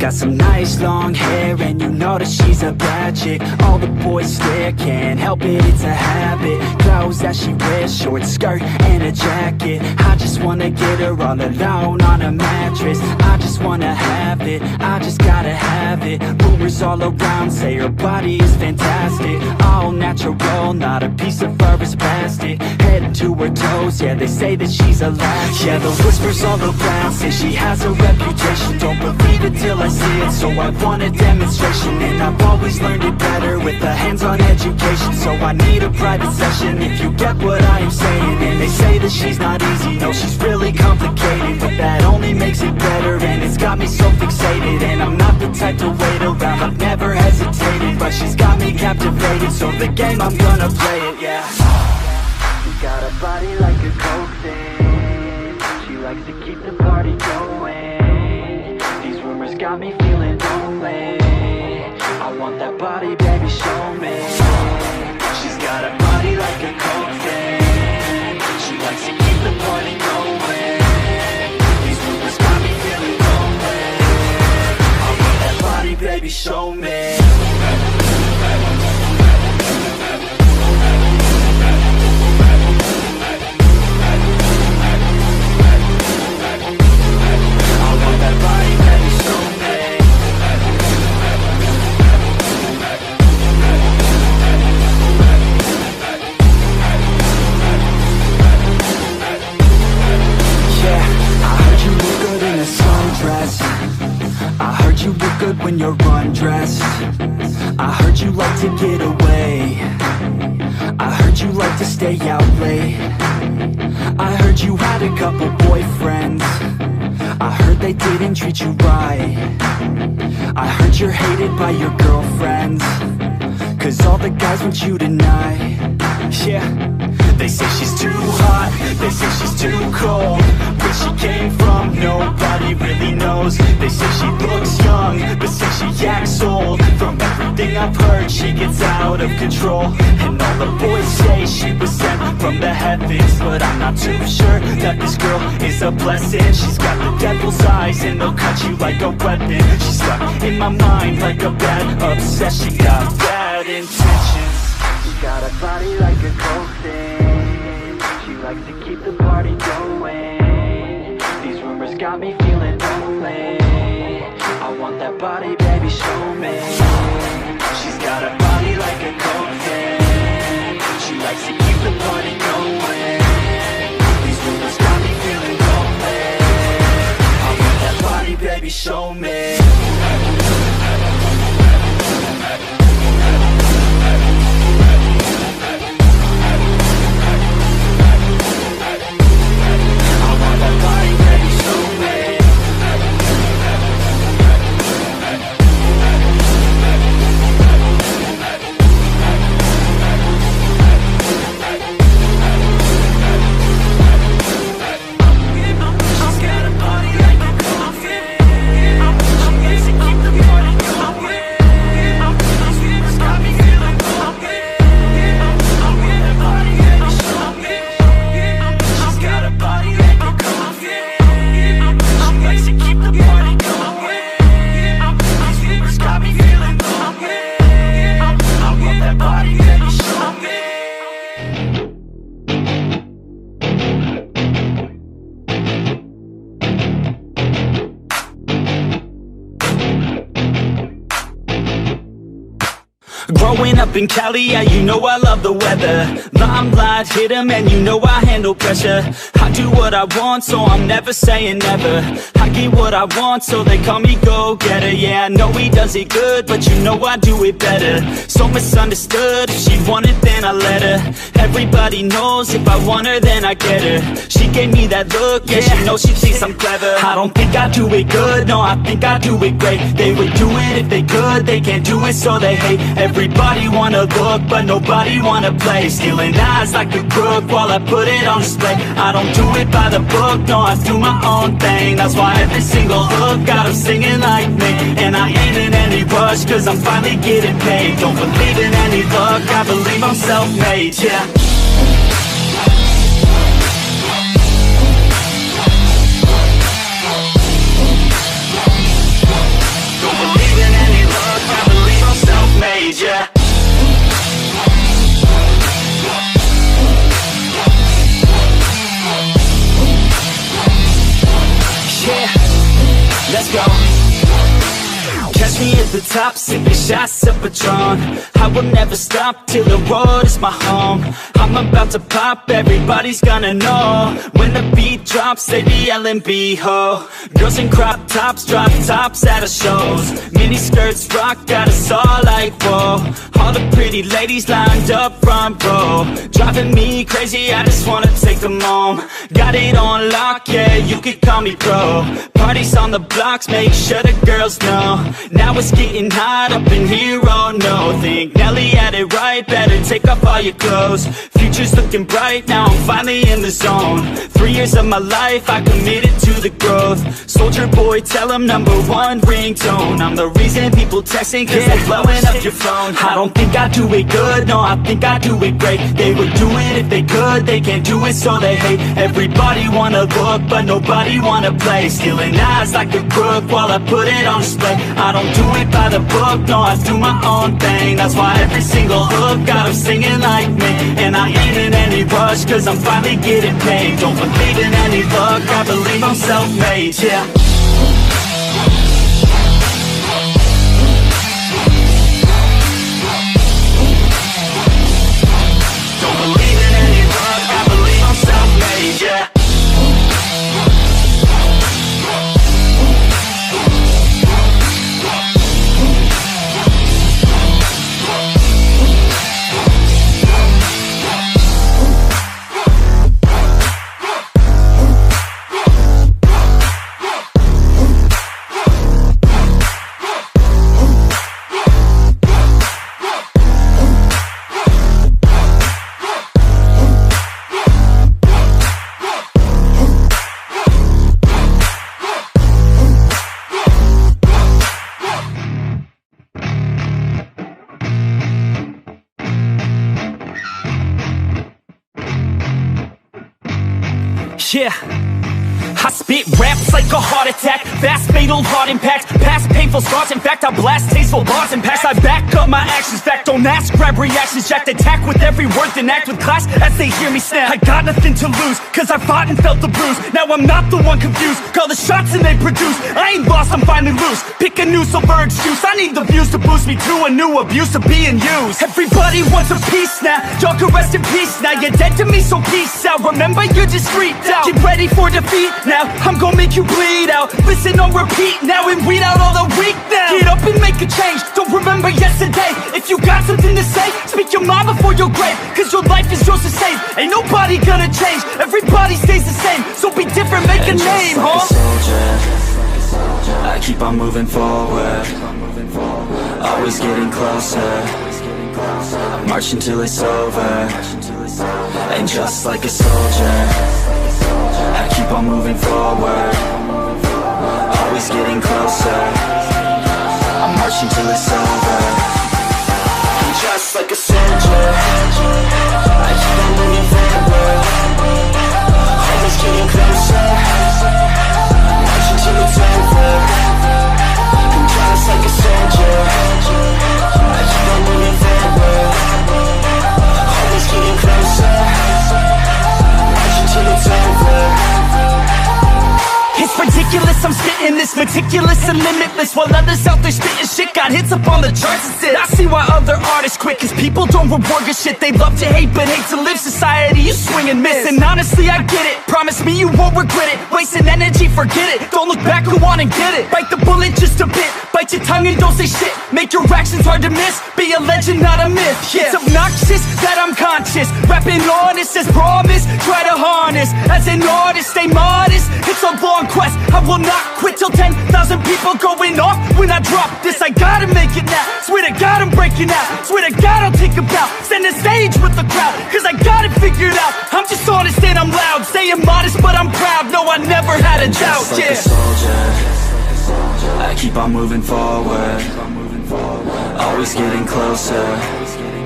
got some nice long hair, and you know that she's a bad chick. All the boys stare, can't help it, it's a habit. Clothes that she wears, short skirt and a jacket. I just wanna get her all alone on a mattress. I just wanna have it, I just gotta have it. Rumors all around say her body is fantastic. All natural, not a piece of fur is plastic. Head to her toes, yeah, they say that she's a latch. Yeah, the whispers all around say she has a reputation. Don't believe it till I see it, so I want a demonstration. And I've always learned it better with a hands-on education. So I need a private session if you get what I am saying. And they say that she's not easy, no, she's really complicated. But that only makes it better, and it's got me so fixated. And I'm not the type to wait around, I've never hesitated. But she's got me captivated, so the game, I'm gonna play it, yeah. She got a body like a coke thing. She likes to keep the party going. These rumors got me feeling lonely. I want that body, baby, show me. She's got a body like a coke thing. She likes to keep the party going. These rumors got me feeling lonely. I want that body, baby, show me. When you're undressed, I heard you like to get away. I heard you like to stay out late. I heard you had a couple boyfriends. I heard they didn't treat you right. I heard you're hated by your girlfriends, 'cause all the guys want you tonight. Yeah, they say she's too hot, they say she's too cold. Where she came from, nobody really knows. They say she looks young, but say she acts old. From everything I've heard, she gets out of control. And all the boys say she was sent from the heavens, but I'm not too sure that this girl is a blessing. She's got the devil's eyes, and they'll cut you like a weapon. She's stuck in my mind like a bad obsession. Got bad intentions. She got a body like a coke thing. She likes to keep the party going. These rumors got me feeling lonely. I want that body, baby, show me. She's got a body like a coke thing. She likes to keep the party going. These rumors got me feeling lonely. I want that body, baby, show me. Growing up in Cali, yeah, you know I love the weather. Limelight hit 'em, and you know I handle pressure. I do what I want, so I'm never saying never. I get what I want, so they call me go-getter. Yeah, I know he does it good, but you know I do it better. So misunderstood, if she wanted, then I let her. Everybody knows if I want her, then I get her. She gave me that look, yeah, she knows she thinks I'm clever. I don't think I do it good, no, I think I do it great. They would do it if they could, they can't do it, so they hate. Everybody wanna look, but nobody wanna play. Stealing eyes like a crook while I put it on display. I don't do it by the book, no, I do my own thing. That's why every single hook got 'em singing like me. And I ain't in any rush, 'cause I'm finally getting paid. Don't believe in any luck, I believe I'm self-made, yeah. top, sipping shots of Patron. I will never stop till the road is my home. I'm about to pop, everybody's gonna know. When the beat drops, they be yelling B-ho. Girls in crop tops, drop tops at our shows. Mini skirts rock, got us all like whoa. All the pretty ladies lined up front row, driving me crazy, I just wanna take them home. Got it on lock, yeah, you could call me pro. Parties on the blocks, make sure the girls know. Now it's getting hot up in here, oh no. Think Nelly had it right, better take off all your clothes. Future's looking bright, now I'm finally in the zone. 3 years of my life, I committed to the growth. Soldier boy, tell them #1 ringtone. I'm the reason people texting, cause they're blowing up your phone. I don't think I do it good, no, I think I do it great. They would do it if they could, they can't do it so they hate. Everybody wanna look, but nobody wanna play. Stealing eyes like a crook while I put it on display. I don't do it by the book, no, I do my own thing. That's why every single hook got them singing like me. And I ain't in any rush, cause I'm finally getting paid. Don't believe in any luck, I believe I'm self-made, yeah. Don't believe in any luck, I believe I'm self-made, yeah. Yeah, I spit raps like a heart attack, fast fatal heart impact, past painful scars. In fact, I blast tasteful bars and packs. I back up my actions, fact don't ask, grab reactions, jacked attack with every word, then act with class as they hear me snap. I got nothing to lose, cause I fought and felt the bruise. Now I'm not the one confused, call the shots and they produce. I ain't lost, I'm finally loose, pick a new silver excuse. I need the views to boost me to a new abuse of being used. Everybody wants a piece now, y'all can rest in peace now. You're dead to me, so peace out, remember you're just freaked out. Get ready for defeat now, I'm gonna make you bleed out. Listen on repeat now and weed out all the weak now. Get up and make a change, don't remember yesterday. If you got something to say, speak your mind before your grave. Cause your life is yours to save, ain't nobody gonna change. Everybody stays the same, so be different, make a name, like a soldier, I keep on moving forward, always getting closer. I march until it's over. And just like a soldier, I keep on moving forward, always getting closer. I'm marching till it's over. And just like a soldier, I keep on moving forward, always getting closer. I'm marching till it's over. And just like a soldier, I keep on moving forward, always getting closer. I'm marching till it's over. It's ridiculous, I'm spitting this meticulous and limitless, while others out there spitting shit got hits up on the charts and shit. I see why other artists quit, cause people don't reward good shit. They love to hate but hate to live. Society, you swing and miss. And honestly, I get it, promise me you won't regret it. Wasting energy, forget it, don't look back, go on and get it. Bite the bullet just a bit, bite your tongue and don't say shit. Make your actions hard to miss, be a legend, not a myth, yeah. It's obnoxious that I'm conscious, rapping honest as promise. Try to harness, as an artist, stay modest. It's a long quest, I will not quit till 10,000 people going off when I drop this. I gotta make it now, swear to God I'm breaking out. Swear to God I'll take a bow, stand the stage with the crowd, cause I got it figured out. I'm just honest and I'm loud, staying modest but I'm proud. No, I never had a doubt, like a soldier, I keep on moving forward, always getting closer.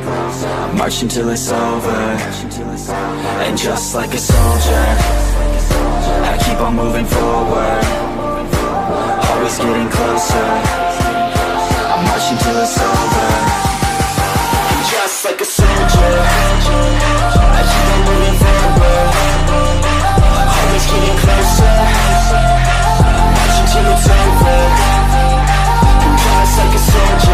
I march until it's over. And just like a soldier, I keep on moving forward, always getting closer. I march until it's over. And just like a soldier, I keep on moving forward, always getting closer. I march until it's over. And just like a soldier,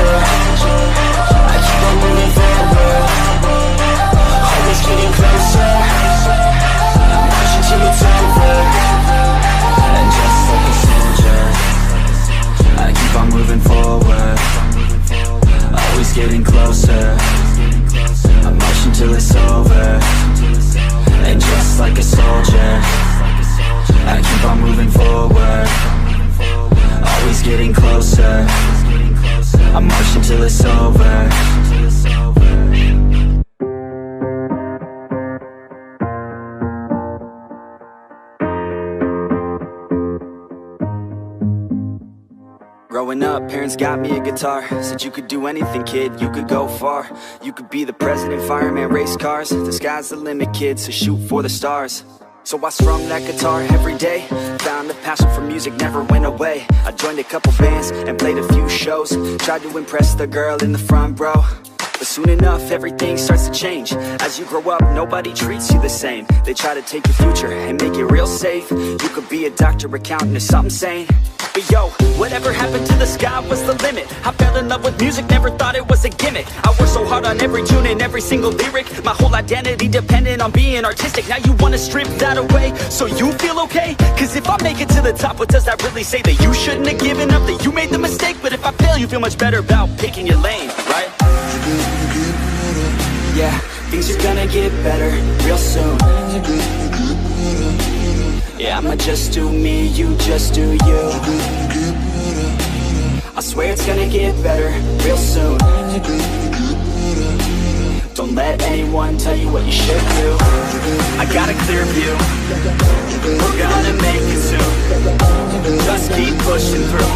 getting closer. I'm marching till it's over. And just like a soldier, I keep on moving forward. Always getting closer. I'm marching till it's over. Growing up, parents got me a guitar. Said you could do anything, kid, you could go far. You could be the president, fireman, race cars. The sky's the limit, kid, so shoot for the stars. So I strummed that guitar every day. Found a passion for music, never went away. I joined a couple bands and played a few shows. Tried to impress the girl in the front row. But soon enough, everything starts to change. As you grow up, nobody treats you the same. They try to take your future and make it real safe. You could be a doctor, accountant, or something sane. But yo, whatever happened to the sky was the limit. I fell in love with music, never thought it was a gimmick. I worked so hard on every tune and every single lyric. My whole identity depended on being artistic. Now you wanna strip that away, so you feel okay? Cause if I make it to the top, what does that really say? That you shouldn't have given up, that you made the mistake? But if I fail, you feel much better about picking your lane, right? Yeah, things are gonna get better real soon. Yeah, I'ma just do me, you just do you. I swear it's gonna get better real soon. Don't let anyone tell you what you should do. I got a clear view, we're gonna make it soon. Just keep pushing through.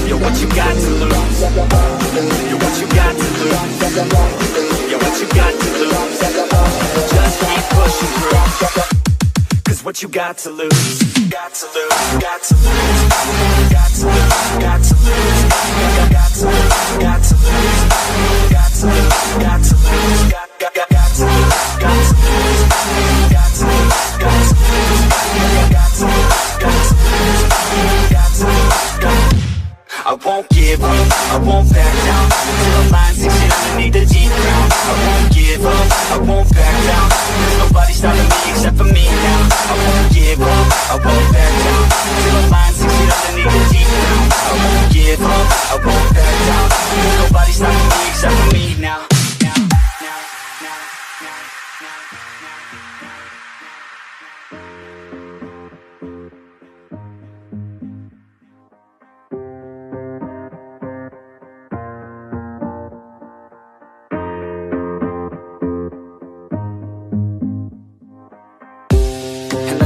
You're what you got to lose. You're what you got to lose. You're what you got to lose. Just keep pushing through. Cause what you got to lose, got to lose, got to lose, got to lose, got to lose, got to lose, got to lose, got to lose, got to lose, got to lose, got to lose, got to lose, got to lose, got to lose, got to lose. I won't give up, I won't back down till the line sinks in underneath the deep ground. I won't give up, I won't back down. There's nobody stopping me except for me now. I won't give up, I won't back down till the line sinks in underneath the deep ground. I won't give up, I won't back down. There's nobody stopping me except for me now.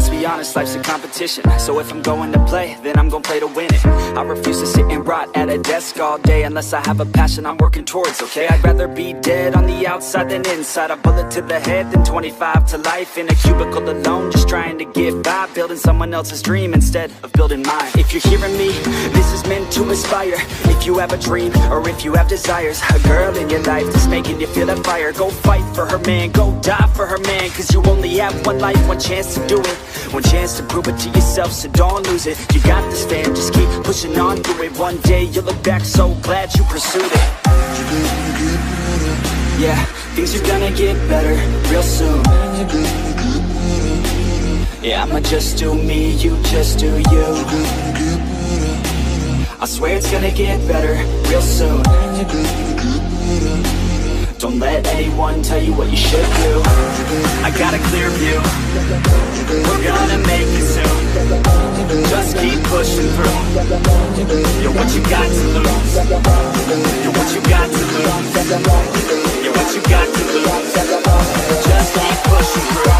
Be honest, life's a competition. So if I'm going to play, then I'm gonna play to win it. I refuse to sit and rot at a desk all day unless I have a passion I'm working towards, okay? I'd rather be dead on the outside than inside. A bullet to the head than 25 to life in a cubicle alone, just trying to get by, building someone else's dream instead of building mine. If you're hearing me, this is meant to inspire. If you have a dream or if you have desires, a girl in your life that's making you feel that fire, go fight for her man, go die for her man. Cause you only have one life, one chance to do it, one chance to prove it to yourself, so don't lose it. You got this, fam, just keep pushing on through it. One day you'll look back so glad you pursued it. Yeah, things are gonna get better real soon. Yeah, I'ma just do me, you just do you. I swear it's gonna get better real soon. Don't let anyone tell you what you should do. I got a clear view, we're gonna make it soon. Just keep pushing through. You're what you got to lose. You're what you got to lose. You're what you got to lose. Just keep pushing through.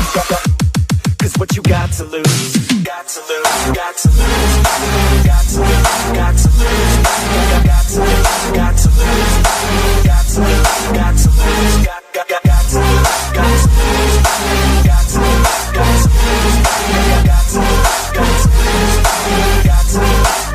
Cause what you got to lose, got to lose, got to lose, got to lose, got to lose, got to lose, got to lose, got to lose, got to lose, got to lose, got to lose, got to lose, got to lose, got to lose, got to lose, got to lose.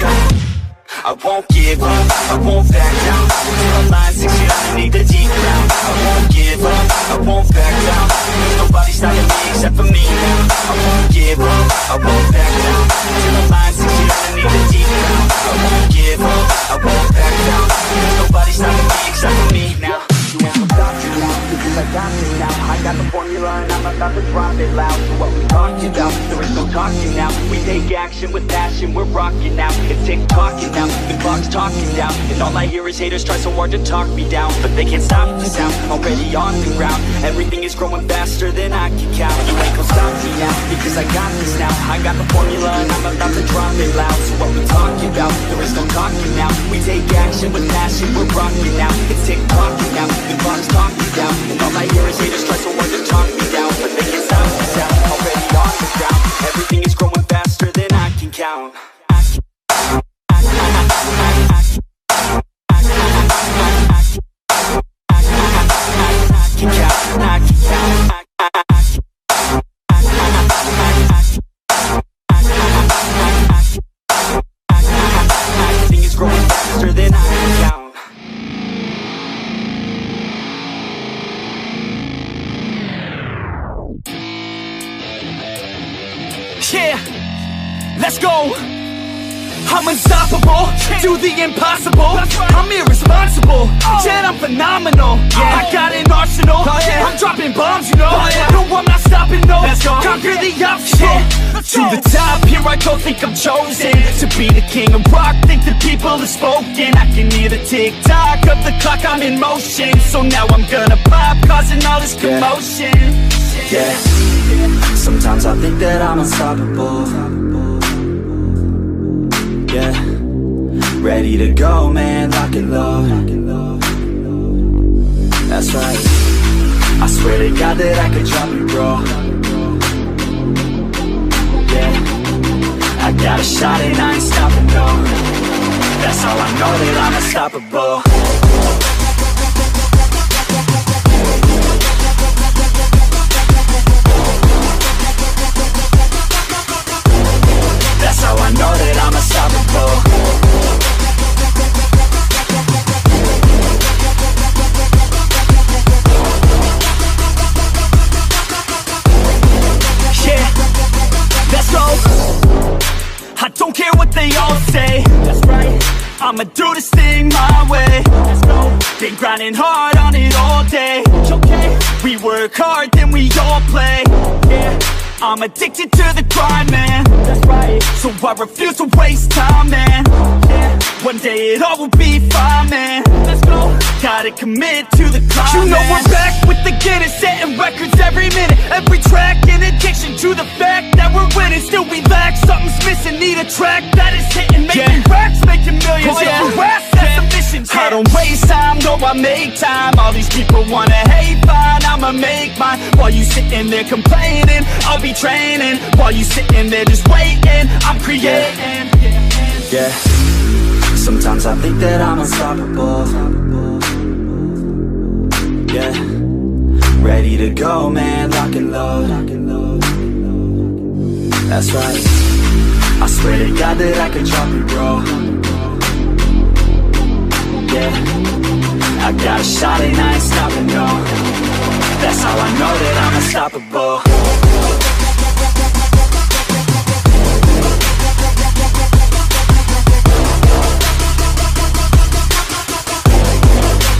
I won't give up, I won't back down till the line sinks in underneath the deep ground. I won't give up, I won't back down. There's nobody stopping me except for me now. I won't give up, I won't back down till the line sinks in underneath the deep ground. I won't give up, I won't back down. There's nobody stopping me except for me now. You ain't gonna stop me now, cause like got this now. I got the formula and I'm about to drop it loud. So what we talking about? There is no talking now. We take action with passion, we're rocking now. It's tick-tocking now, the clock's talking down. And all I hear is haters try so hard to talk me down, but they can't stop the sound, already on the ground. Everything is growing faster than I can count. You ain't gon' stop me now, because I got this now. I got the formula and I'm about to drop it loud. So what we talking about? There is no talking now. We take action with passion, we're rocking now. It's tick-tocking now, the clock's talking down. And all I hear is haters try so hard to talk me down, but they can't stop the sound, already on the ground. Everything is growing faster than I can count. Everything is growing faster than I can count. Yeah, let's go. I'm unstoppable, do the impossible. I'm irresponsible, yet I'm phenomenal. I got an arsenal, I'm dropping bombs, you know. No, I'm not stopping, no. Conquer the obstacle. To the top, here I go, think I'm chosen to be the king of rock, think the people have spoken. I can hear the tick-tock of the clock, I'm in motion. So now I'm gonna pop, causing all this commotion. Yeah, sometimes I think that I'm unstoppable. Yeah, ready to go, man, lock and load. That's right, I swear to God that I could drop it, bro. Yeah, I got a shot and I ain't stopping, no. That's how I know that I'm unstoppable. That's how I know that I'm unstoppable. Yeah, let's go. I don't care what they all say. That's right, I'ma do this thing my way. Let's go. Been grinding hard on it all day. Okay, we work hard, then we all play. Yeah, I'm addicted to the grind, man. That's right, so I refuse to waste time, man. Yeah, one day it all will be fine, man. Let's go. Gotta commit to the climb. You know we're back with the Guinness, setting records every minute, every track. In addiction to the fact that we're winning, still we lack something's missing. Need a track that is hitting, making racks, making millions. That's the mission. I don't waste time, no, I make time. All these people wanna hate, fine, I'ma make mine. While you sitting there complaining, I'll be training. While you sitting there just waiting, I'm creating. Yeah, sometimes I think that I'm unstoppable. Yeah, ready to go, man, lock and load. That's right, I swear to God that I could drop it, bro. Yeah, I got a shot and I ain't stopping, no. That's how I know that I'm unstoppable.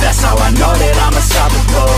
That's how I know that I'm unstoppable.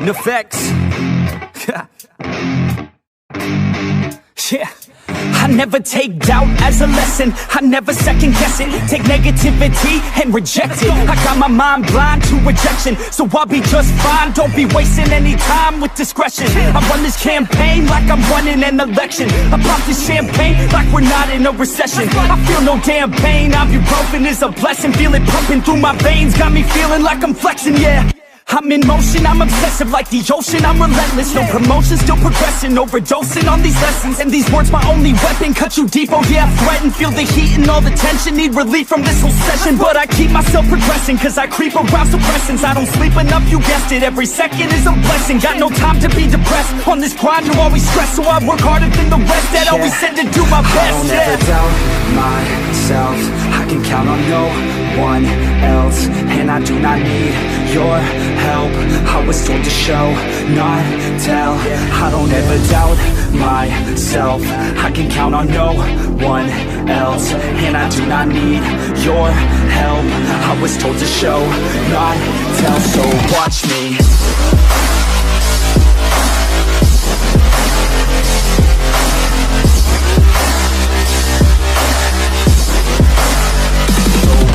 Effects. Yeah, I never take doubt as a lesson. I never second guess it. Take negativity and reject it. I got my mind blind to rejection, so I'll be just fine. Don't be wasting any time with discretion. I run this campaign like I'm running an election. I pop this champagne like we're not in a recession. I feel no damn pain. Ibuprofen is a blessing. Feel it pumping through my veins, got me feeling like I'm flexing, yeah. I'm in motion, I'm obsessive like the ocean, I'm relentless. No promotion, still progressing, overdosing on these lessons. And these words my only weapon, cut you deep, oh yeah, I threaten. Feel the heat and all the tension, need relief from this whole session. But I keep myself progressing, cause I creep around suppressants. I don't sleep enough, you guessed it, every second is a blessing. Got no time to be depressed, on this grind you always stress. So I work harder than the rest, that always said to do my best. I don't ever doubt myself, I can count on no one else. And I do not need your help, I was told to show, not tell. I don't ever doubt myself, I can count on no one else. And I do not need your help, I was told to show, not tell. So watch me.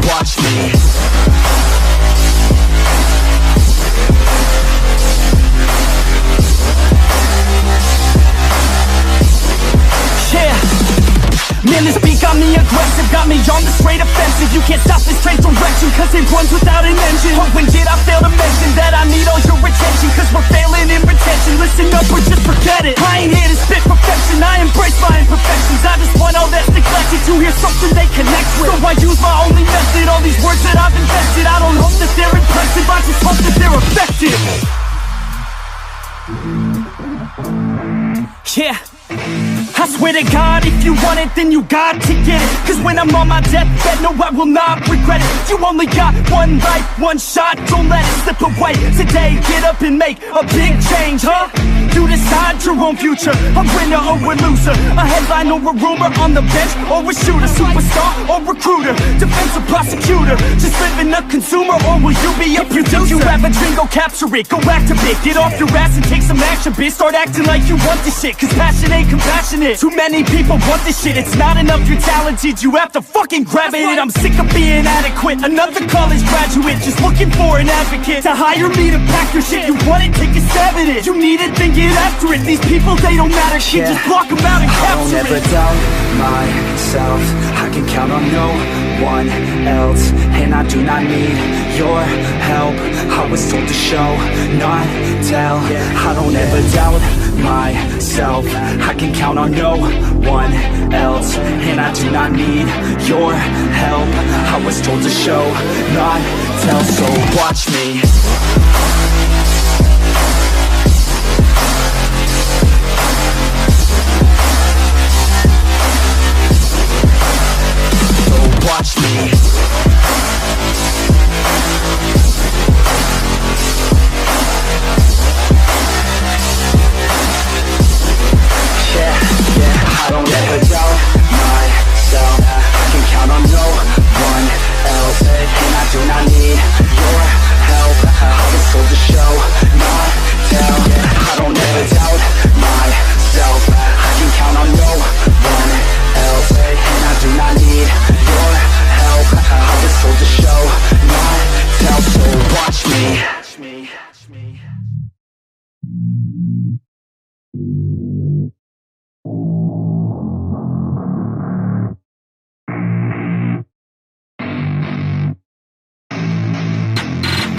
Watch me. Man, this beat got me aggressive, got me on the straight offensive. You can't stop this straight direction, cause it runs without an engine. Oh, when did I fail to mention that I need all your attention? Cause we're failing in retention, listen up or just forget it. I ain't here to spit perfection, I embrace my imperfections. I just want all that's neglected to hear something they connect with. So I use my only method, all these words that I've invested. I don't hope that they're impressive, I just hope that they're effective. Yeah, I swear to God, if you want it, then you got to get it. Cause when I'm on my deathbed, no, I will not regret it. You only got one life, one shot, don't let it slip away. Today, get up and make a big change, huh? You decide your own future, a winner or a loser, a headline or a rumor, on the bench or a shooter, superstar or recruiter, defensive prosecutor, just living a consumer, or will you be a producer? If you have a dream, go capture it, go activate, get off your ass and take some action, bitch. Start acting like you want this shit, cause passion ain't compassionate. Too many people want this shit, it's not enough you're talented, you have to fucking grab it. I'm sick of being adequate, another college graduate, just looking for an advocate to hire me to pack your shit. You want it, take a stab at it, you need it, then get after it. These people, they don't matter, shit, just block them out and capture it. I don't ever doubt myself, I can count on no one else. And I do not need your help, I was told to show, not tell. I don't ever doubt myself, I can count on no one else. And I do not need your help, I was told to show, not tell. So watch me. Watch me. I don't ever doubt myself, I can count on no one else. And I do not need your help, I was told to show, not tell. I don't ever doubt myself, I can count on no one else. And I do not need your help, I was told to show, not tell. So watch me.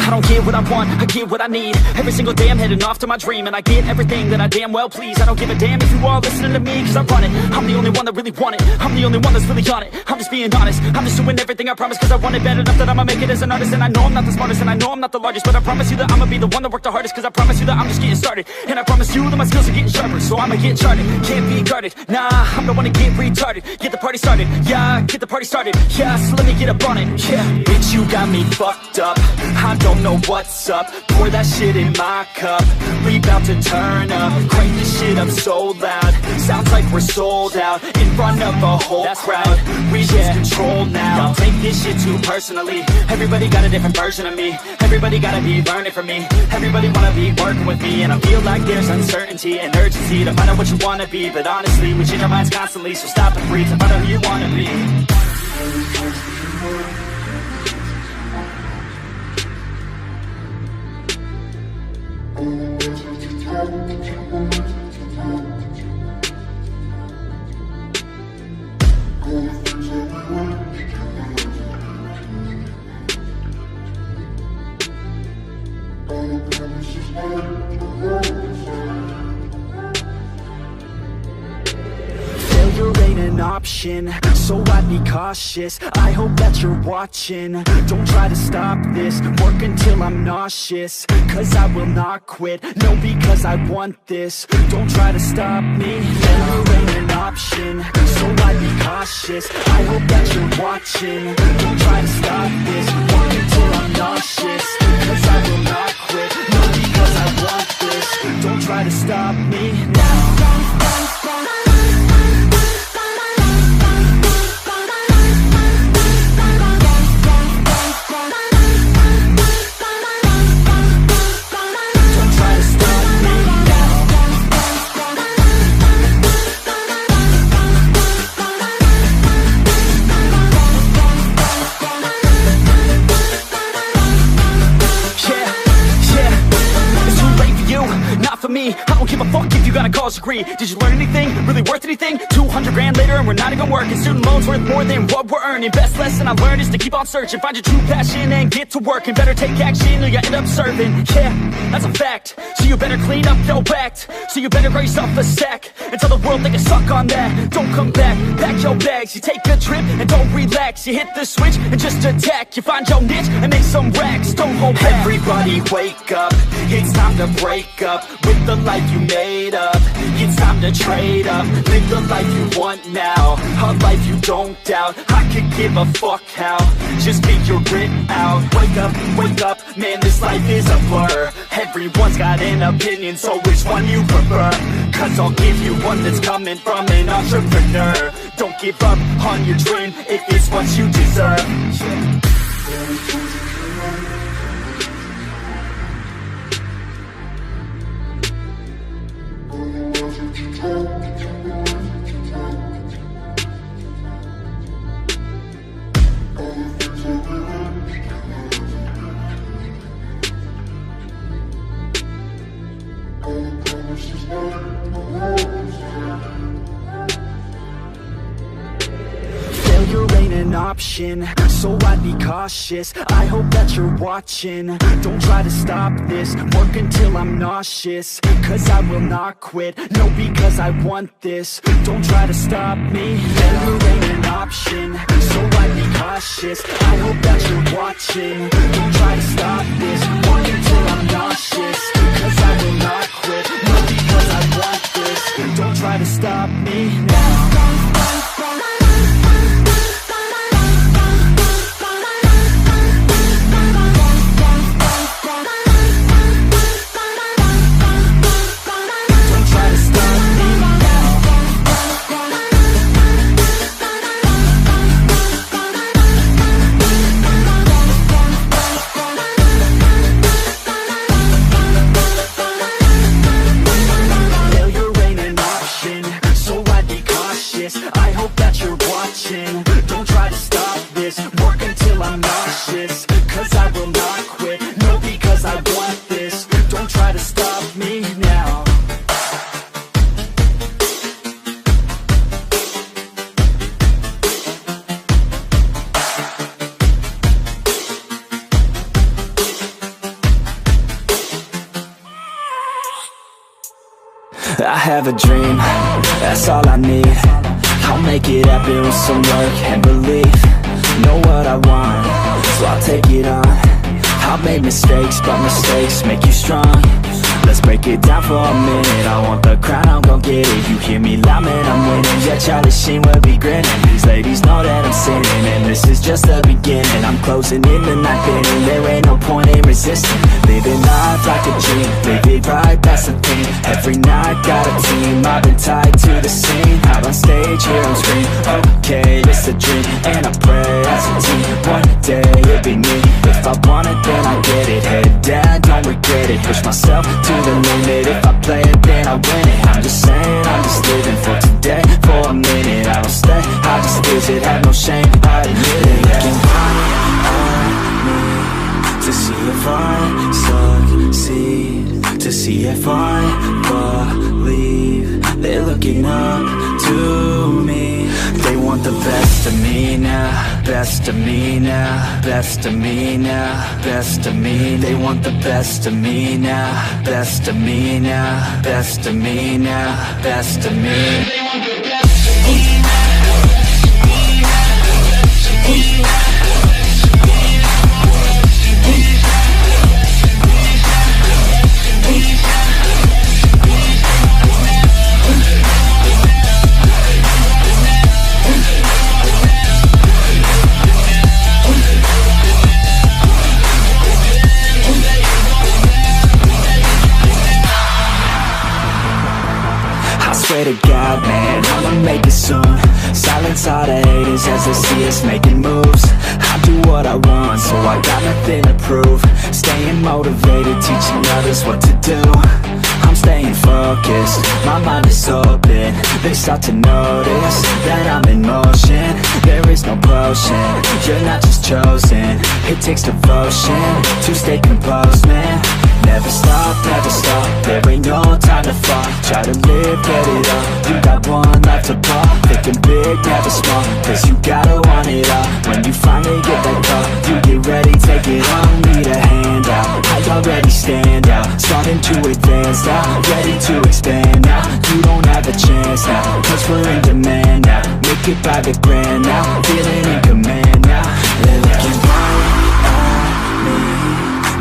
I don't get what I want, I get what I need. Every single day I'm heading off to my dream, and I get everything that I damn well please. I don't give a damn if you all listening to me, cause I run it. I'm the only one that really want it, I'm the only one that's really on it. I'm just being honest, I'm just doing everything I promise, cause I want it bad enough that I'ma make it as an artist. And I know I'm not the smartest, and I know I'm not the largest, but I promise you that I'ma be the one that worked the hardest. Cause I promise you that I'm just getting started, and I promise you that my skills are getting sharper. So I'ma get charted, can't be guarded. Nah, I'm the one to get retarded. Get the party started, yeah, get the party started. Yeah, so let me get up on it, yeah. Bitch, you got me fucked up, I don't know what's up. Pour that shit in my cup, we bout to turn up. Crank this shit up so loud, sounds like we're sold out. In front of a whole crowd, we lose control now. Don't take this shit too personally, everybody got a different version of me. Everybody gotta be learning from me, everybody wanna be working with me. And I feel like there's uncertainty and urgency to find out what you wanna be. But honestly, we change our minds constantly, so stop and breathe and find out who you wanna be. All an option, so I'd be cautious. I hope that you're watching. Don't try to stop this, work until I'm nauseous. Cause I will not quit, no, because I want this. Don't try to stop me, failure ain't an option, so I'd be cautious. I hope that you're watching. Don't try to stop this, work until I'm nauseous. Cause I will not quit, no, because I want this. Don't try to stop me now. Me, I don't give a fuck if you got a college degree. Did you learn anything? Really worth anything? 200 grand later and we're not even working. Student loans worth more than what we're earning. Best lesson I learned is to keep on searching. Find your true passion and get to work. And better take action or you end up serving. Yeah, that's a fact. So you better clean up your act. So you better raise up a sack and tell the world they can suck on that. Don't come back, pack your bags. You take a trip and don't relax. You hit the switch and just attack. You find your niche and make some racks. Don't hold back. Everybody wake up, it's time to break up with the life you made up. It's time to trade up, live the life you want now, a life you don't doubt. I could give a fuck how, just get your grit out. Wake up, man, this life is a blur. Everyone's got an opinion, so which one you prefer? Cause I'll give you one that's coming from an entrepreneur. Don't give up on your dream if it's what you deserve. Failure ain't an option, so I'd be cautious. I hope that you're watching. Don't try to stop this, work until I'm nauseous. Cause I will not quit, no, because I want this. Don't try to stop me, failure ain't an option, so I'd be cautious. I hope that you're watching. Don't try to stop this, work until I'm nauseous. Cause I will not quit, no, because I want this. Don't try to stop me now. I hope that you're watching. Don't try to stop this, work until I'm nauseous. Cause I will not quit, no, because I want this. Don't try to stop me now. I have a dream, that's all I need. I'll make it happen with some work and belief. Know what I want, so I'll take it on. I've made mistakes, but mistakes make you strong. Let's break it down for a minute. I want the crown, I'm gon' get it. You hear me loud, man, I'm winning. Yeah, Charlie Sheen will be grinning. These ladies know that I'm sinning, and this is just the beginning. I'm closing in the ninth inning, there ain't no point in resisting. Living life like a dream, live it right, that's the thing. Every night, got a team, I've been tied to the scene. Out on stage, here I'm screaming, okay, it's a dream. And I pray as a team, one day it'll be me. If I want it, then I get it. Head down, don't regret it. Push myself to the limit. If I play it, then I win it. I'm just saying, I'm just living for today, for a minute. I don't stay, I just visit, have no shame, I admit it. Looking on me to see if I succeed, to see if I believe. They're looking up to me. They want the best of me now, best of me now, best of me now, best of me. They want the best of me now, best of me now, best of me now, best of me. They want the best of me now. swear to God, man, I'ma make it soon. Silence all the haters as they see us making moves. I do what I want, so I got nothing to prove. Staying motivated, teaching others what to do. I'm staying focused, my mind is open. They start to notice that I'm in motion. There is no potion, you're not just chosen. It takes devotion to stay composed, man. Never stop, there ain't no time to fall. Try to live, get it up, you got one life to pop. Thinking big, never small, cause you gotta want it all. When you finally get that call, you get ready, take it on. Need a hand out, I already stand out. Starting to advance now, ready to expand now. You don't have a chance now, cause we're in demand now. Make it by the grand now, feeling in command now. They're looking right at me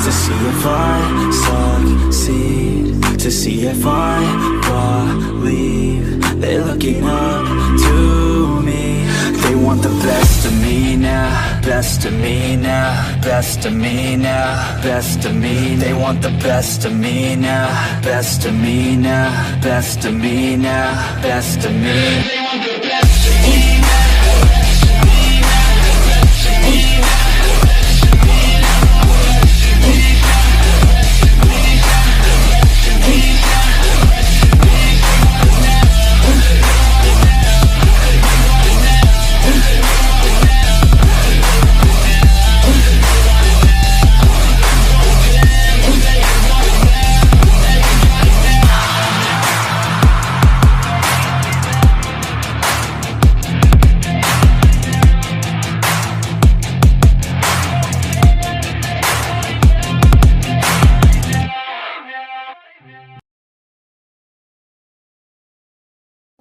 to see if I succeed, to see if I believe. They're looking up to me. They want the best of me now, best of me now, best of me now, best of me. They want the best of me now, best of me now, best of me now, best of me. They want the best of me now.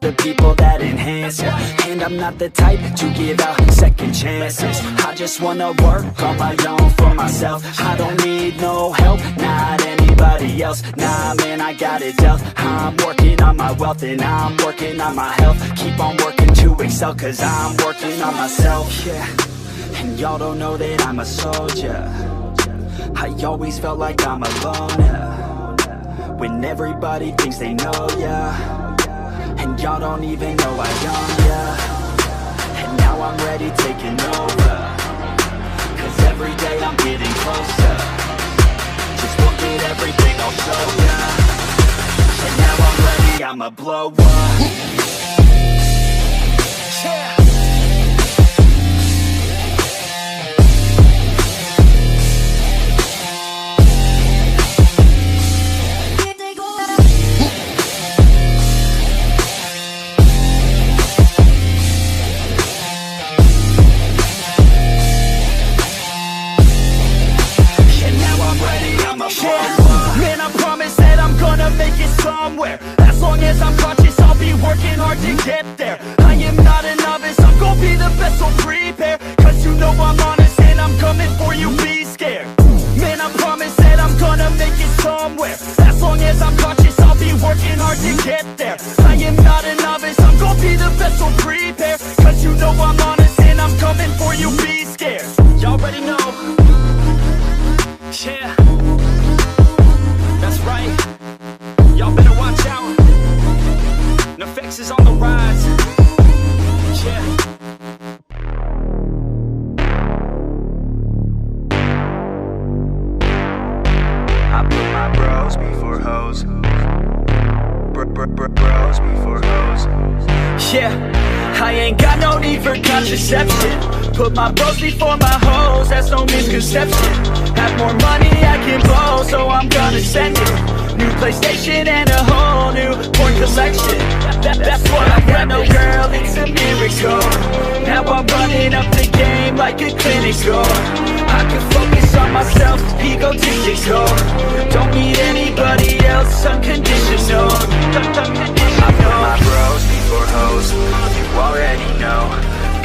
The people that enhance ya, and I'm not the type to give out second chances. I just wanna work on my own for myself. I don't need no help, not anybody else. Nah, man, I got it dealt. I'm working on my wealth and I'm working on my health. Keep on working to excel, cause I'm working on myself. Yeah, and y'all don't know that I'm a soldier. I always felt like I'm alone, yeah. When everybody thinks they know ya, and y'all don't even know I own ya. And now I'm ready taking over, cause every day I'm getting closer. Just look at everything I'll show ya. And now I'm ready, I'ma blow up. Yeah. Man, I promise that I'm gonna make it somewhere. As long as I'm conscious, I'll be working hard to get there. I am not a novice, I'm gonna be the best, so prepare. Cause you know I'm honest and I'm coming for you, be scared. Man, I promise that I'm gonna make it somewhere. As long as I'm conscious, I'll be working hard to get there. I am not a novice, I'm gonna be the best, so prepare. Cause you know I'm honest and I'm coming for you, be scared. Y'all already know. Yeah, that's right. Y'all better watch out. NFX is on the rise. Yeah. I put my bros before hoes. Bros before hoes. Yeah, I ain't got no need for contraception. Put my bros before my hoes, that's no misconception. Have more money I can blow, so I'm gonna send it. New PlayStation and a whole new porn collection. That's what I got, no girl, it's a miracle. Now I'm running up the game like a clinical. I can focus on myself, egotistical. Don't need anybody else, unconditional. I put my bros before hoes, you already know.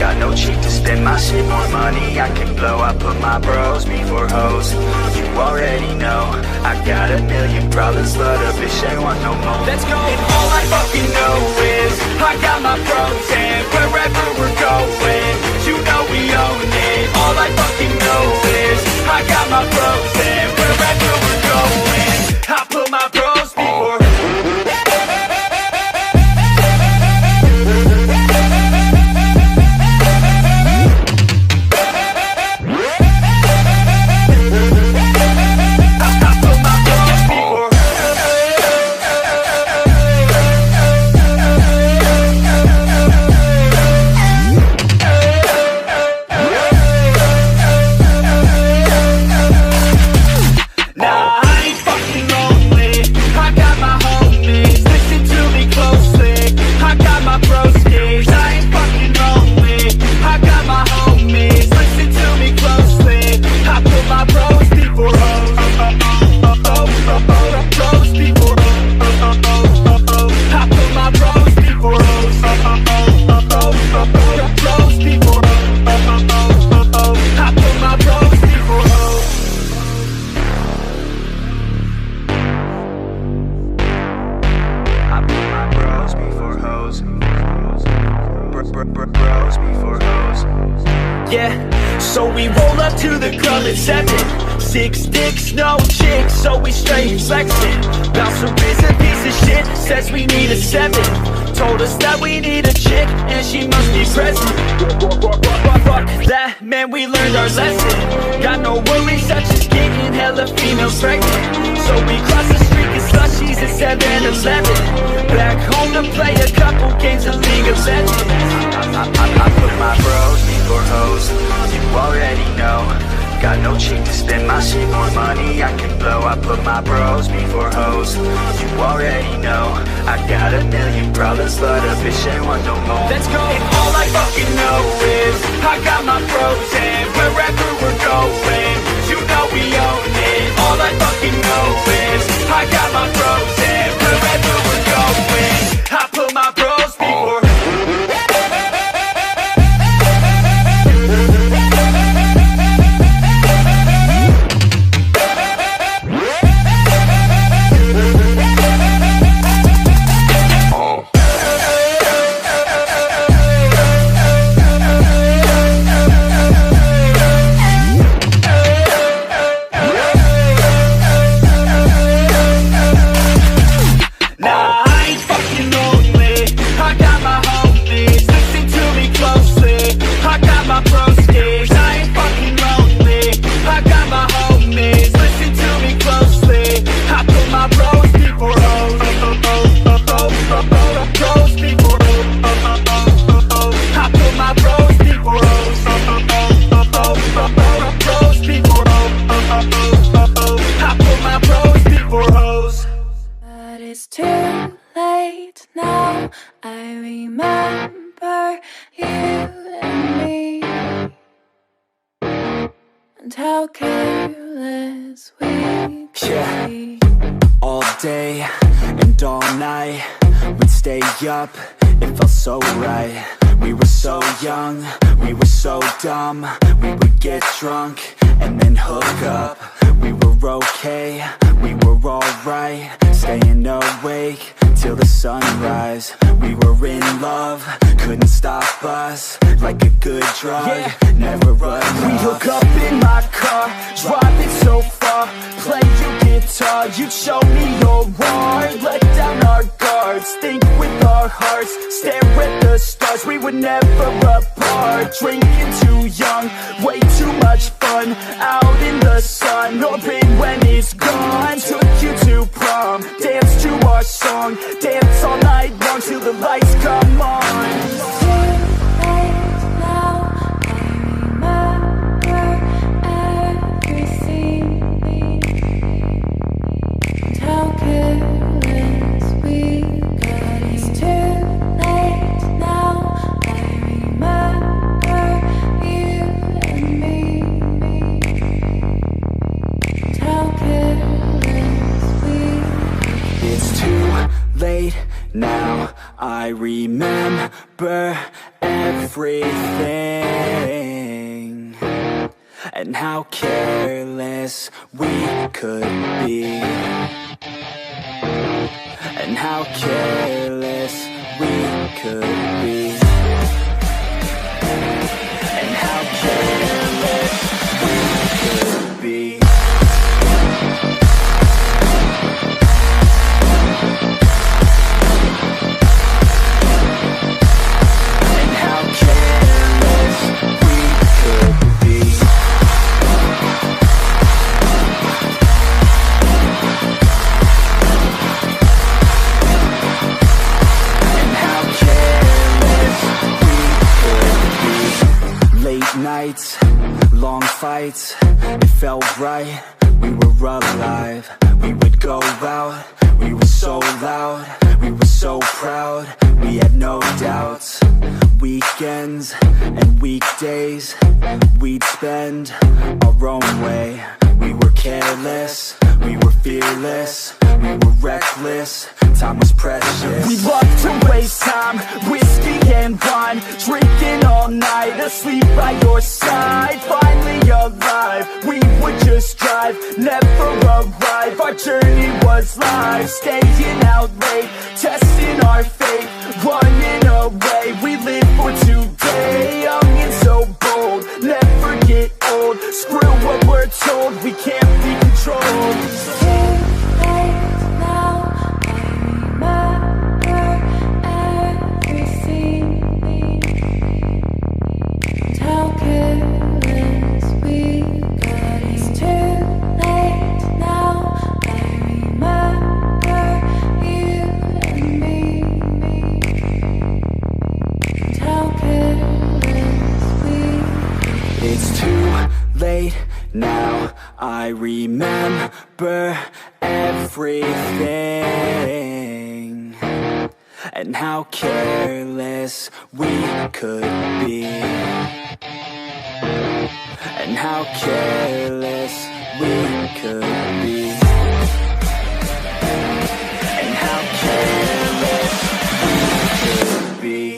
Got no cheap to spend my shit, more money I can blow. I put my bros before hoes, you already know. I got a million problems, but a bitch ain't want no more. Let's go! And all I fucking know is I got my bros, and wherever we're going, you know we own it. All I fucking know is I got my bros, and wherever we're going, I put my bros before. Yeah, so we roll up to the club at 7. 6 dicks, no chicks, so we straight flexing. Bouncer is a piece of shit, says we need a 7. Told us that we need a chick, and she must be present. Fuck that, man, we learned our lesson. Got no worries such as getting hella females pregnant. So we cross the street, get slushies at 7-Eleven. Back home to play a couple games of League of Legends. I put my bros before hoes, you already know. Got no cheek to spend my shit, more money I can blow. I put my bros before hoes, you already know. I got a million problems, but a bitch ain't one no more. Let's go! And all I fucking know is I got my bros, and wherever we're going, you know we own it. All I fucking know is I got my bros, and wherever we're going, I put my bros before. How careless we yeah. All day and all night we'd stay up, it felt so right. We were so young, we were so dumb. We would get drunk and then hook up. We were okay, we were alright, staying awake till the sunrise. We were in love, couldn't stop us. Like a good drug, yeah. Never run off. We hook up in my car, driving so far. Play your guitar, you'd show me your heart. Let down our guards, think with our hearts. Stare at the stars, we were never apart. Drinking too young, way too much fun. Out in the sun, hoping when it's gone. Took you to prom, dance to our song. Dance all night long till the lights come on. How careless we got. It's too late now. I remember you and me. How careless we got. It's too late now. I remember everything. And how careless we could be. And how careless we could be. And how careless we could be. And how careless we could be. Nights, long fights, it felt right, we were alive. We would go out, we were so loud, we were so proud, we had no doubts. Weekends and weekdays, we'd spend our own way. We were careless, we were fearless, we were reckless, time was precious. We loved to waste time, whiskey and wine, drinking all night, asleep by your side. Finally alive, we would just drive, never arrive. Our journey was live, staying out late, testing our fate, running away. We live for today, young and so bold. I remember everything and how careless we could be, and how careless we could be, and how careless we could be.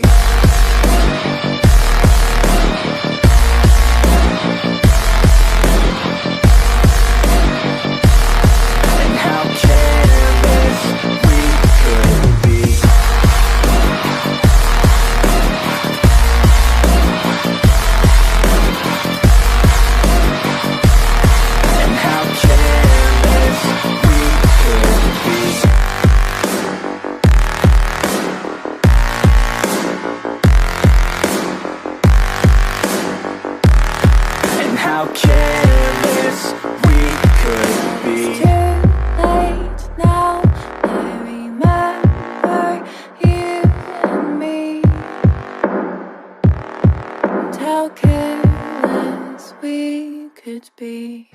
How careless we could be. It's too late now. I remember you and me, and how careless we could be.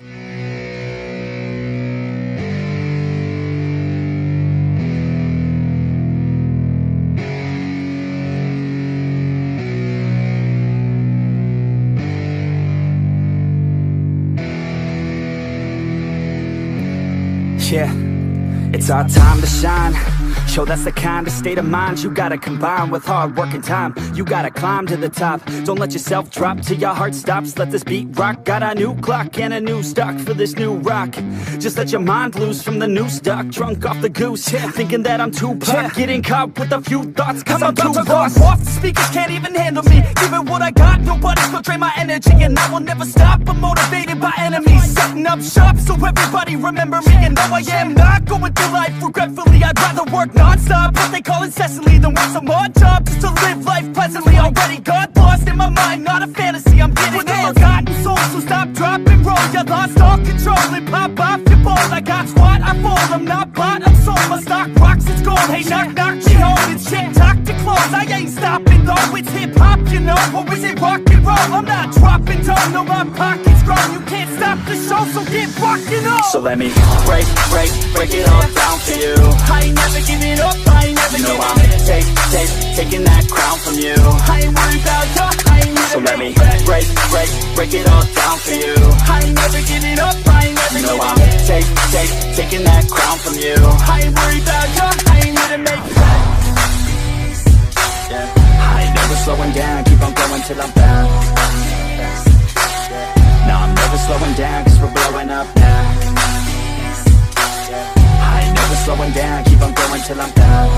Yeah, it's our time to shine. Show that's the kind of state of mind you gotta combine with hard work and time. You gotta climb to the top. Don't let yourself drop till your heart stops. Let this beat rock. Got a new clock and a new stock for this new rock. Just let your mind loose from the new stock. Drunk off the goose, yeah. Thinking that I'm too pop. Getting caught with a few thoughts cause I'm too lost. Off, the speakers can't even handle me. Give it what I got, nobody's gonna drain my energy. And I will never stop, I'm motivated by enemies. Setting up shop so everybody remember me. And though I am not going through life regretfully, I'd rather work non-stop, what they call incessantly, than work some odd job just to live life pleasantly. Already got lost in my mind, not a fantasy, I'm getting with a forgotten soul. So stop, drop, and roll. You lost all control and pop off your ball. I got squat, I fall, I'm not bought, I'm sold. My stock rocks, it's gold. Hey, knock, knock, me home. It's shit, talk to close. I ain't stopping though, it's hip-hop, you know. Or is it rock and roll? I'm not dropping down, no, my pocket's grown. You can't stop the show, so get rockin' on. So let me break it all down for you. I ain't never giving up, I ain't never You know giving I'm taking that crown from you. I ain't worried about you, I ain't never So let me break break it all down for you. I ain't never giving up, I ain't never You know giving I'm taking that crown from you. I ain't worried about you, I ain't here to make Yeah. I ain't never slowing down, keep on going till I'm found. No, I'm never slowing down, cause we're blowing up now. I ain't never slowing down, keep on going till I'm down.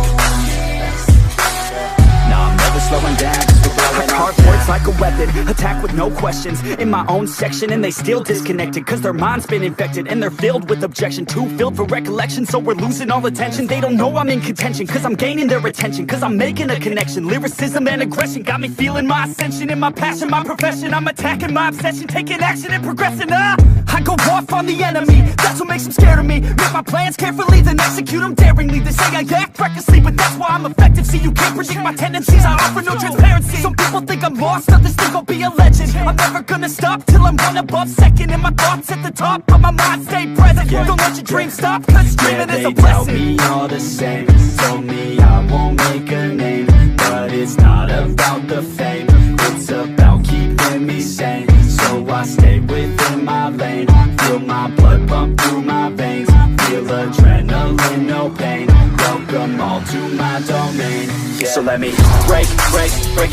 No, I'm never slowing down, cause we're blowing up. Hard words like a weapon, attack with no questions. In my own section and they still disconnected, cause their mind's been infected and they're filled with objection. Too filled for recollection, so we're losing all attention. They don't know I'm in contention, cause I'm gaining their attention. Cause I'm making a connection, lyricism and aggression got me feeling my ascension. In my passion, my profession, I'm attacking my obsession. Taking action and progressing, I go off on the enemy, that's what makes them scared of me. Make my plans carefully, then execute them daringly. They say I act recklessly, but that's why I'm effective. See, you can't predict my tendencies, I offer no transparency. Some people think I'm lost, others think I'll be a legend. I'm never gonna stop till I'm one above second. And my thoughts at the top, but my mind stay present. Don't let your dreams stop, cause dreaming is a blessing. They tell me all the same, told me I won't make a name. But it's not about the fame, it's about keeping me sane. So I stay within my lane, feel my blood pump through my veins. Feel adrenaline, no pain, welcome all to my domain. So let me break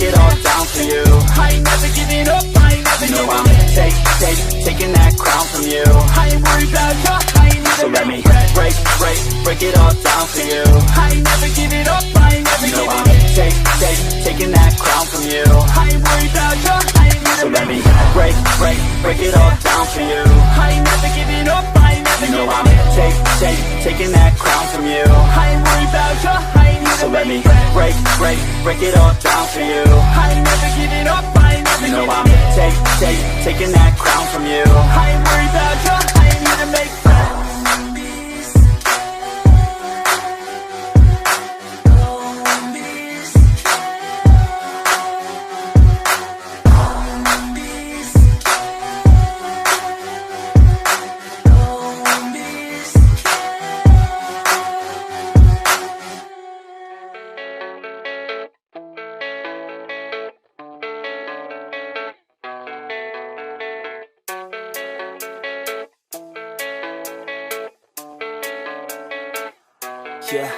it all down for you. I ain't never giving up, I ain't never You know giving I'm up. taking that crown from you. I ain't worried about you, I ain't never So let me break break it all down for you. I ain't never giving up, I ain't never You know giving I'm up. taking that crown from you. I ain't worried about you, I ain't never So let me break it all down for you. I ain't never giving up, I ain't never You know giving I'm up. taking that crown from you. I ain't worried about you, I ain't here So to let make me break it all down for you. I ain't never giving up, I ain't never You know giving I'm up. taking that crown from you. I ain't worried about you, I ain't here to make friends. yeah.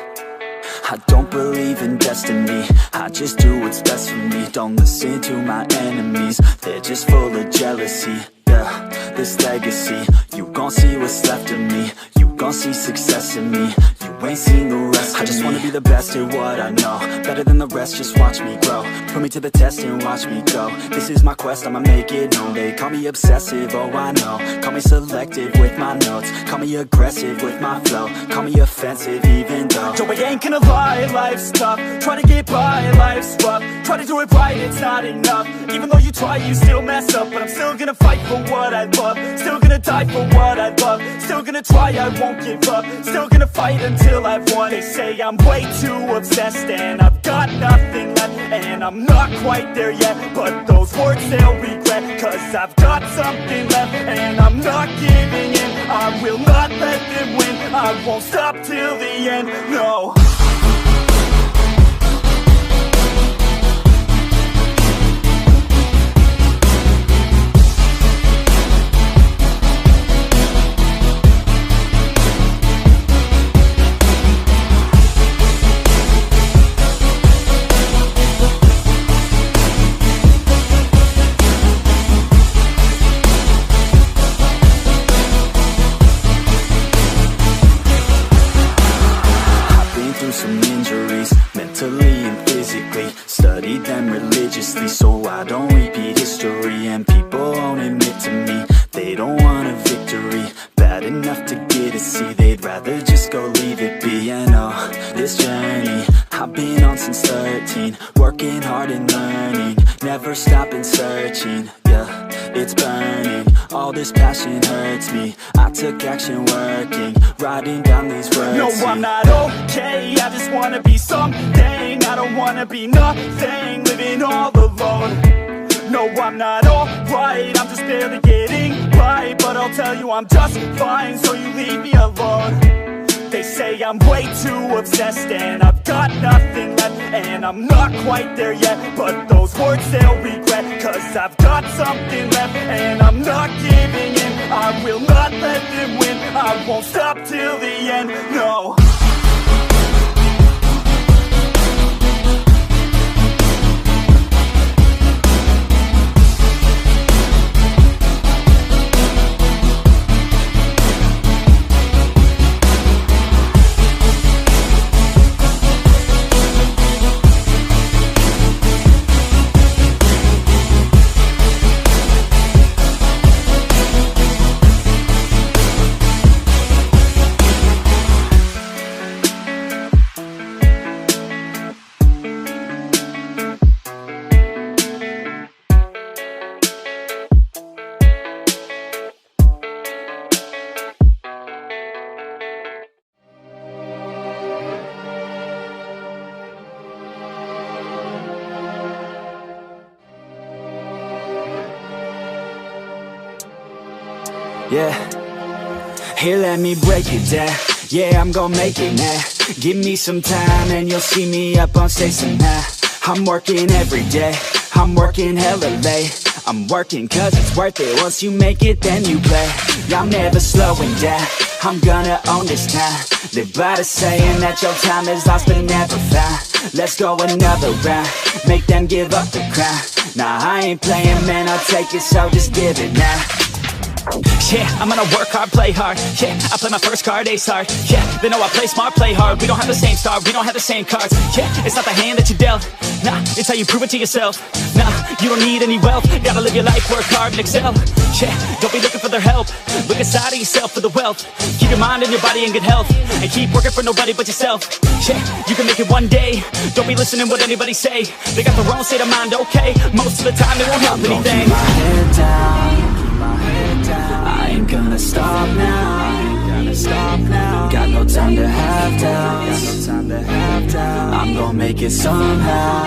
I don't believe in destiny, I just do what's best for me. Don't listen to my enemies, they're just full of jealousy. Yeah, this legacy, you gon' see what's left of me. You gon' see success in me, you ain't seen the rest of me. I just wanna be the best at what I know, better than the rest, just watch me grow. Put me to the test and watch me go. This is my quest, I'ma make it known. They call me obsessive, oh I know. Call me selective with my notes, call me aggressive with my flow. Call me offensive even though Joe, I ain't gonna lie, life's tough. Try to get by, life's rough. Try to do it right, it's not enough. Even though you try, you still mess up. But I'm still gonna fight for what I love, still gonna die for what I love, still gonna try, I won't give up, still gonna fight until I've won. They say I'm way too obsessed and I've got nothing left, and I'm not quite there yet, but those words they'll regret, cause I've got something left and I'm not giving in. I will not let them win, I won't stop till the end, no. Some injuries, mentally and physically. Studied them religiously so I don't repeat history. And people won't admit to me they don't want a victory bad enough to get a C. They'd rather just go leave it be. And oh, this journey I've been on since 13, working hard and learning, never stopping searching. Yeah, it's burning, all this passion hurts me. I took action working, writing down these words. No, I'm not okay, I just wanna be something. I don't wanna be nothing, living all alone. No, I'm not alright, I'm just barely getting by. But I'll tell you I'm just fine, so you leave me alone. They say I'm way too obsessed and I've got nothing left, and I'm not quite there yet, but those words they'll regret, cause I've got something left and I'm not giving in. I will not let them win, I won't stop till the end, no. Yeah, here let me break it down. Yeah, I'm gonna make it now. Give me some time and you'll see me up on stage somehow. I'm working every day, I'm working hella late. I'm working cause it's worth it, once you make it then you play. I'm never slowing down, I'm gonna own this time. Live by the saying that your time is lost but never found. Let's go another round, make them give up the crown. Nah, I ain't playing man, I'll take it, so just give it now. Yeah, I'm gonna work hard, play hard. Yeah, I play my first card, ace hard. Yeah, they know I play smart, play hard. We don't have the same star, we don't have the same cards. Yeah, it's not the hand that you dealt. Nah, it's how you prove it to yourself. Nah, you don't need any wealth. Gotta live your life, work hard and excel. Yeah, don't be looking for their help. Look inside of yourself for the wealth. Keep your mind and your body in good health, and keep working for nobody but yourself. Yeah, you can make it one day. Don't be listening what anybody say. They got the wrong state of mind, okay. Most of the time it won't help anything. Keep my head down, I ain't gonna stop now, got no time to have doubts, I'm gonna make it somehow,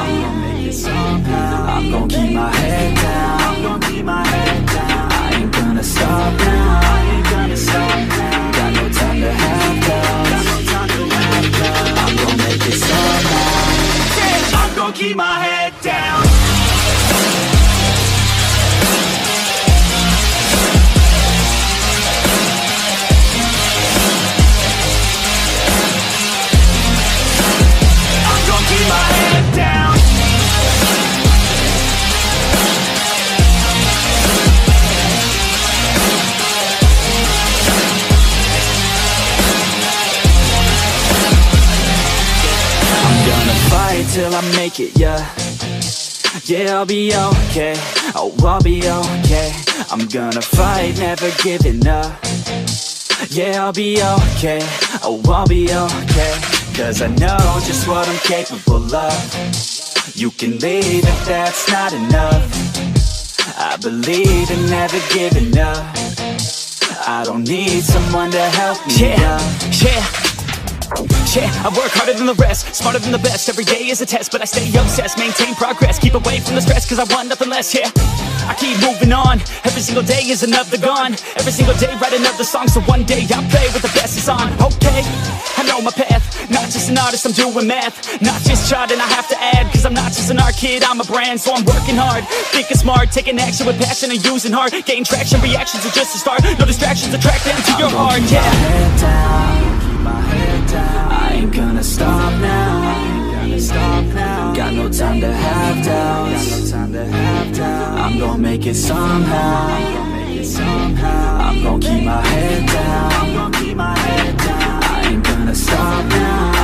I'm gonna keep my head down, I ain't gonna stop now, got no time to have doubts, I'm gonna make it somehow, I'm gonna keep my head down. till I make it, yeah. Yeah, I'll be okay, oh, I'll be okay. I'm gonna fight, never giving up. Yeah, I'll be okay, oh, I'll be okay. Cause I know just what I'm capable of. You can leave if that's not enough. I believe in never giving up. I don't need someone to help me up. Yeah, I work harder than the rest, smarter than the best. Every day is a test, but I stay obsessed. Maintain progress, keep away from the stress, cause I want nothing less, yeah. I keep moving on, every single day is another gone. Every single day write another song, so one day I'll play with the best is on. Okay, I know my path, not just an artist, I'm doing math. Not just charting, I have to add, cause I'm not just an art kid, I'm a brand. So I'm working hard, thinking smart, taking action with passion and using heart. Getting traction, reactions are just a start. No distractions, attract them to your heart, yeah. Head down, keep my head down. I ain't gonna stop now. Got no time to have doubts. I'm gonna make it somehow. I'm gonna keep my head down. I ain't gonna stop now.